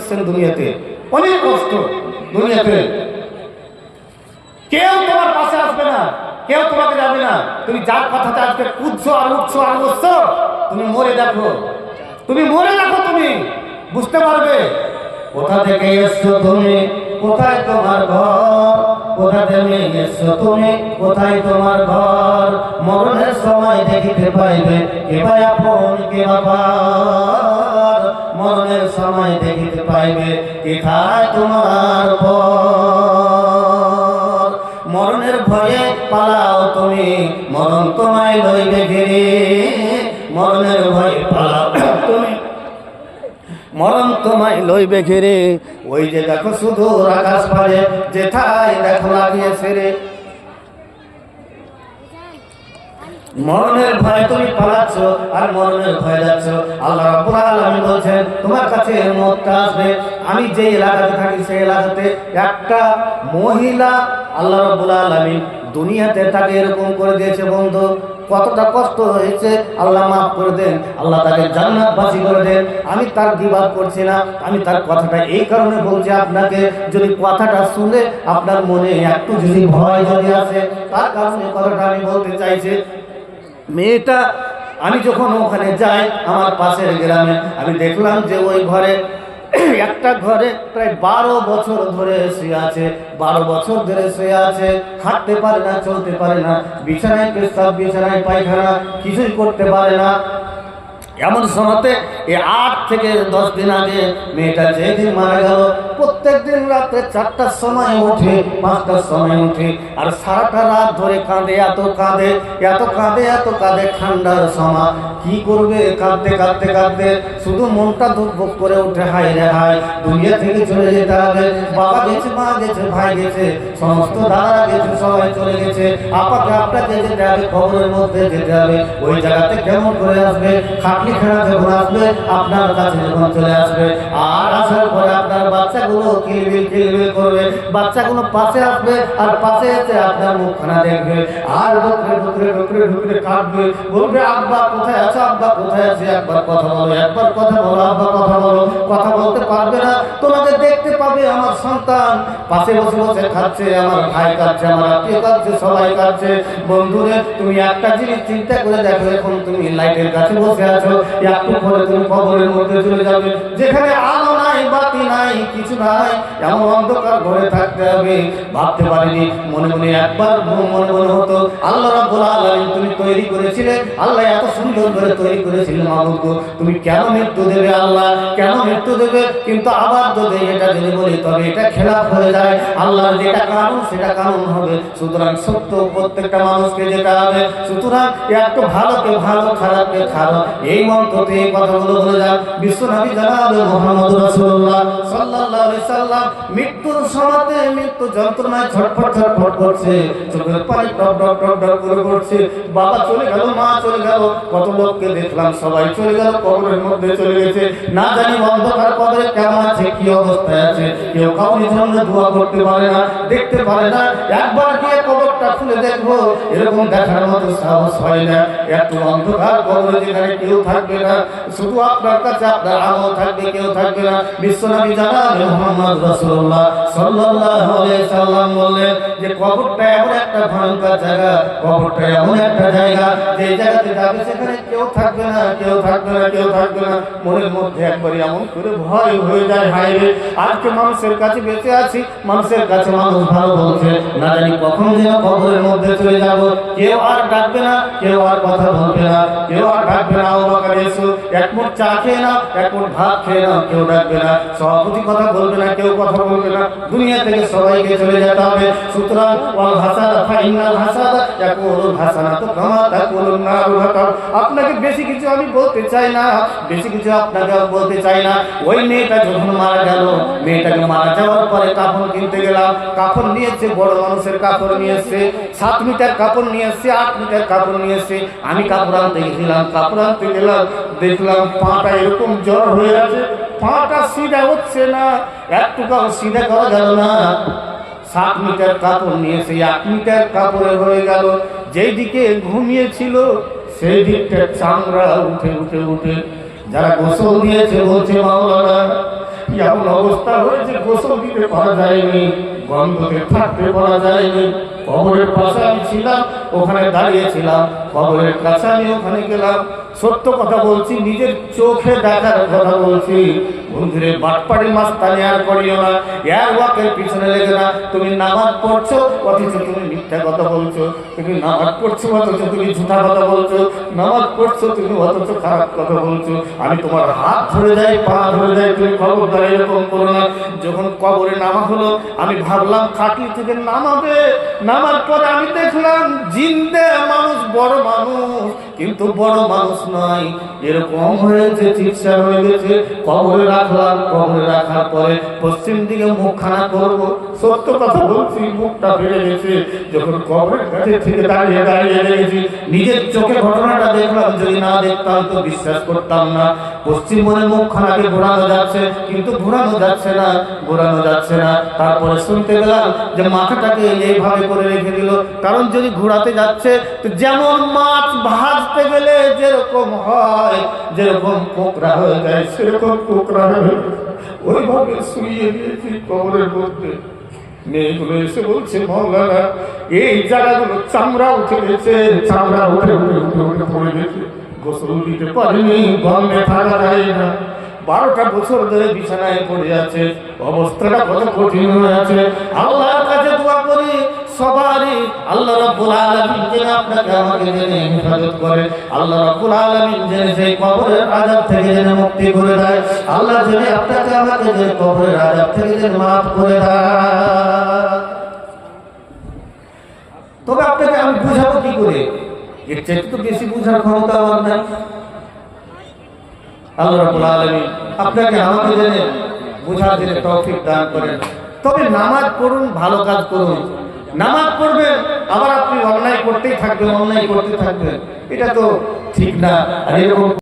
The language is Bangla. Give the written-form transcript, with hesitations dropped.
করছেন দুনিয়াতে, অনেক কষ্ট দুনিয়াতে। কেউ তোমার পাশে আসবে না, কেউ তোমাকে যাবে না। তুমি যার কথাতে আজকে কুদছো আর উঠছো আর বসছো, তুমি মরে দেখো, তুমি মরে দেখো, তুমি বুঝতে পারবে কোথা থেকে এসছো তুমি, কোথায় তোমার ঘর, কোথা থেকে এসছো তুমি, কোথায় তোমার ঘর। মরণের সময় দেখিতে পাইবে কে ভাই আপন কে বাবার, মরণের সময় দেখিতে পাইবে কোথায় তোমার ঘর। মরণের ভয়ে পালাও তুমি, মরণ তোমায় লইবে ঘিরে, মরণের ভয়ে পালাও তুমি, মরণ তোমায় লইবে ঘিরে। ওই যে দেখো শুধু আকাশ পারে, যেথায় দেখো লাগিয়েছে রে। মরণের ভয়ে তুমি পালাচ্ছ আর মরণের ভয়ে যাচ্ছ। আল্লাহ রাব্বুল আলামিন বলছেন তোমার কাছে মওতটা আসবে। আমি যে এলাকাতে থাকি সেই এলাকাতে একটা মহিলা, আল্লাহ রাব্বুল আলামিন দুনিয়াতে তাকে এরকম করে দিয়েছে বন্ধু, কতটা কষ্ট হয়েছে আল্লাহ মাফ করে দেন, আল্লাহ তাকে জান্নাতবাসী করে দেন। আমি তার গীবাত করছি না, আমি তার কথাটা এই কারণে বলছি আপনাকে, যদি কথাটা শুনে আপনার মনে একটু যদি ভয় যদি আসে, তার কারণে কথাটা আমি বলতে চাইছি। মেয়েটা আমি যখন ওখানে যাই আমার পাশের গ্রামে, আমি দেখলাম যে ওই ঘরে একটা ঘরে প্রায় 12 বছর ধরে শুয়ে আছে, 12 বছর ধরে শুয়ে আছে, হাঁটতে পারে না, চলতে পারে না, বিছানায় পেশাব, বিছানায় পায়খানা, কিছুই করতে পারে না। এমন সময়তে এই 8 থেকে 10 দিন আগে মেয়েটা যেদিন মারা গেল, প্রত্যেক দিন রাত্রে 4টার সময় উঠে, 5টার সময় উঠে, আর সারাটা রাত ধরে কাঁদে, এত কাঁদে, এত কাঁদে, এত কাঁদে। ঠান্ডার সময় কি করবে, কাঁদতে কাঁদতে কাঁদতে শুধু মনটা ধুকভুক করে উঠে, হায় রে হায়, দুনিয়া থেকে চলে যেতে হবে। বাবা গেছে, মা গেছে, ভাই গেছে, সমস্ত দাদা গেছে, সবাই চলে গেছে। আপাকে আপনাকে যেতে হবে, কবরের মধ্যে যেতে হবে। ওই জায়গাতে কেমন করে আসবে, খাটলি খেলা যখন আসবে আপনার কাছে, যখন চলে আসবে, আর আসার পরে আপনার বাচ্চাগুলো কিলবিল কিলবিল করবে, বাচ্চাগুলো পাশে আসবে, আর পাশে এসে আপনার মুখখানা দেখবে, আর ঢুকরে ঢুকরে ঢুকরে ঢুকরে কাঁদবে, বলবে আব্বা কোথায় আছো, আব্বা কোথায় আছে, একবার কথা বলো, একবার কথা বলো, আব্বা কথা বলো। কথা বলতে পারবে না, তোমাকে দেখতে পাবে আমার সন্তান পাশে বসে বসে খাচ্ছে, আমার ভাই খাচ্ছে, আমার আত্মীয় খাচ্ছে, সবাই খাচ্ছে। বন্ধুরে তুমি একটা জিনিস চিন্তা করে দেখো, এখন তুমি লাইটের কাছে বসে আছো, একটু পরে তুমি কবরের মধ্যে চলে যাবে, যেখানে আলো নাই, বাতি নাই, কিছু নাই, এমন অন্ধকার ঘরে থাকতে হবে। ভাবতে পারিনি, মনে মনে একবার মনে মনে হতো, আল্লাহ রাব্বুল আলামিন তুমি তৈরি করেছিলে, আল্লাহ এত সুন্দর করে তৈরি করেছিলে, মাবুদ তুমি কেন মৃত্যু দেবে, আল্লাহ কেন মৃত্যু দেবে? কিন্তু আবার যদি এটা যদি বলি তবে এটা খেলাফ হয়ে যায়, আল্লাহর যেটা কানুন সেটা কানুন হবে। সুতরাং সত্য প্রত্যেকটা মানুষকে যেতে হবে। সুতরাং একটু ভালোকে ভালো, খারাপকে খারাপ, এই মন্ত্রতে এই কথাগুলো বলে যান। বিশ্বনবী জনাব মুহাম্মদ রাসূলুল্লাহ সাল্লাল্লাহু আলাইহি সাল্লাম মৃত্যুর সময়তে মৃত্যু যন্ত্রণায় ছটফট ছটফট করছে, চোখের পানি টপ টপ টপ টপ করে পড়ছে। বাবা চলে গেল, মা চলে গেল, কত লোককে দেখলাম সবাই চলে গেল, কবরের মধ্যে চলে গেছে। না জানি অন্ধকার কবরে কেমন আছে, কি অবস্থায় আছে, কেউ কাউকে জন্য দোয়া করতে পারে না, দেখতে পারে না। একবার গিয়ে কবরটা খুলে দেখবো, এরকম দেখার মতো সাহস হয় না। একটু অন্ধকার কবরে যেখানে কেউ থাকবে না, শুধু আপনার কাছে আপনার আমল থাকবে, কেউ থাকবে না। বিশ্বনবী জনাব মুহাম্মদ রাসূলুল্লাহ সাল্লাল্লাহু আলাইহি সাল্লাম বললেন যে কবরটা এমন একটা ভয়ঙ্কর জায়গা, কবরটা এমন একটা জায়গা যে জায়গাতে যাবে সেখানে কেউ থাকবে না, কেউ থাকবে না, কেউ থাকবে না। মনের মধ্যে একবার এমন করে ভয় হয়ে যায়, হায় রে, আজকে মানুষের কাছে বেঁচে আছি, মানুষের কাছে মানুষ ভালো বলছে, না জানি কখন যেন কবরের মধ্যে চলে যাব। কেউ আর ডাকবে না, কেউ আর কথা বলবে না, কেউ আর ডাকবে না, ও বাবা এসো, এক মুঠ চা খেয়ে নাও, এক মুঠ ভাত খেয়ে নাও, কেউ ডাকবে না। সভাপতি কথা বলবে না, কেউ কথা বলবে না, দুনিয়া থেকে সবাইকে চলে যেতে হবে। সুতরাং ওয়াল হাসাদা ফাইনাল হাসাদা ইয়াকুলুল হাসানাতু কামা তাকুলুন নারু হাকাম। আপনাকে বেশি কিছু আমি বলতে চাই না, বেশি কিছু আপনাকে বলতে চাই না। ওই মেয়েটা যখন মারা গেল, মেয়েটাকে মারা যাওয়ার পরে কাপড় কিনতে গেলাম, কাপড় নিয়েছে, বড় মানুষের কাপড় নিয়ে এসছে, 7 মিটার কাপড় নিয়ে এসছে, 8 মিটার কাপড় নিয়ে এসছে। আমি কাপড় আনতে গেছিলাম, কাপড় আনতে গেলাম, দেখলাম পাটা এরকম জ্বর হয়ে আছে, পাটা সিধা হচ্ছে না, একটুকাও সিধা করা গেল না। 7 মিটার কাপড় নিয়ে এসে 8 মিটার কাপড়ে হয়ে গেল। যেই দিকে ঘুমিয়েছিল সেই দিকটা চামড়া উঠে উঠে উঠে। যারা গোসল দিয়েছে বলছে মাওলানা এমন অবস্থা হয়েছে গোসল দিতে পারা যায়নি, গন্ধতে থাকতে পারা যায়নি। কবরের পাশে আমি ছিলাম, ওখানে দাঁড়িয়েছিলাম, কবরের কাছে আমি ওখানে গেলাম। সত্য কথা বলছি, নিজের চোখে দেখার কথা বলছি। বন্ধুরে বাটপাড়ি মাস্তানি আর করিও না, এক ওয়াকের পিছনে লেগে না। তুমি নামাজ পড়ছো অথচ তুমি মিথ্যা কথা বলছো, তুমি নামাজ পড়ছো অথচ তুমি ঝুঠা কথা বলছো, নামাজ পড়ছো তুমি অথচ খারাপ কথা বলছো। আমি তোমার হাত ধরে যাই, পা ধরে যাই, তুমি খবরদার এরকম করো না। যখন কবরে নামা হলো, আমি ভাবলাম খাটলি থেকে নামাবে, নামার পরে আমি দেখলাম জিন্দে মানুষ, বড় মানুষ, কিন্তু বড় মানুষ নয়, এরকম হয়েছে, চিকিৎসা হয়ে গেছে। কবরে রাখলাম, কবরে রাখার পরে পশ্চিম দিকে মুখখানা করবো, সত্য কথা বলছি, মুখটা ফিরে গেছে। যখন কবরের কাছে থেকে দাঁড়িয়ে দাঁড়িয়ে গেছি, নিজের চোখে ঘটনাটা দেখলাম। যদি না দেখতাম তো বিশ্বাস করতাম না। পশ্চিম মনে মুখখানাকে ঘোরানো যাচ্ছে, কিন্তু ঘোরানো যাচ্ছে না, ঘোরানো যাচ্ছে না। তারপরে শুনতে পেলাম যে মাথাটাকে এইভাবে করে রেখে দিল, কারণ যদি ঘোরাতে যাচ্ছে তো যেমন মাছ ভাজতে গেলে যেরকম হয়, যেরকম কোকড়া হয়ে যায়, সেরকম কোকড়া হয়ে ওইভাবে শুয়ে দিয়েছি কবরের মধ্যে। মেয়েগুলো এসে বলছে, মৌলানা এই জায়গাগুলো চামড়া উঠে গেছে, চামড়া উঠে উঠে উঠে উঠে পড়ে গেছে, গোসল দিতে পারিনি, গন্ধে থাকা যায় না। 12টা বছর ধরে বিছানায় পড়ে আছে, অবস্থাটা কত কঠিন হয়ে আছে। আল্লাহর কাছে দোয়া করি সবারই, আল্লাহ রাব্বুল আলামিন যেন আপনাকে আমাকে যেন হেফাজত করে, আল্লাহ রাব্বুল আলামিন যেন সেই কবরের আযাব থেকে যেন মুক্তি করে দেয়, আল্লাহ যেন আপনাকে আমাকে যে কবরের আযাব থেকে যেন মাফ করে দেয়। তবে আপনাকে আমি বুঝাবো কি করে? এর চেয়ে তো বেশি বুঝার ক্ষমতা আমার নাই। আল্লাহ রাব্বুল আলামিন আপনাকে আমাকে যেন বুঝার জন্য তৌফিক দান করেন। তবে নামাজ পড়ুন, ভালো কাজ করুন। নামাজ পড়বেন আবার আপনি অন্যায় করতেই থাকবেন, অন্যায় করতে থাকবেন, এটা তো ঠিক না। আর এরকম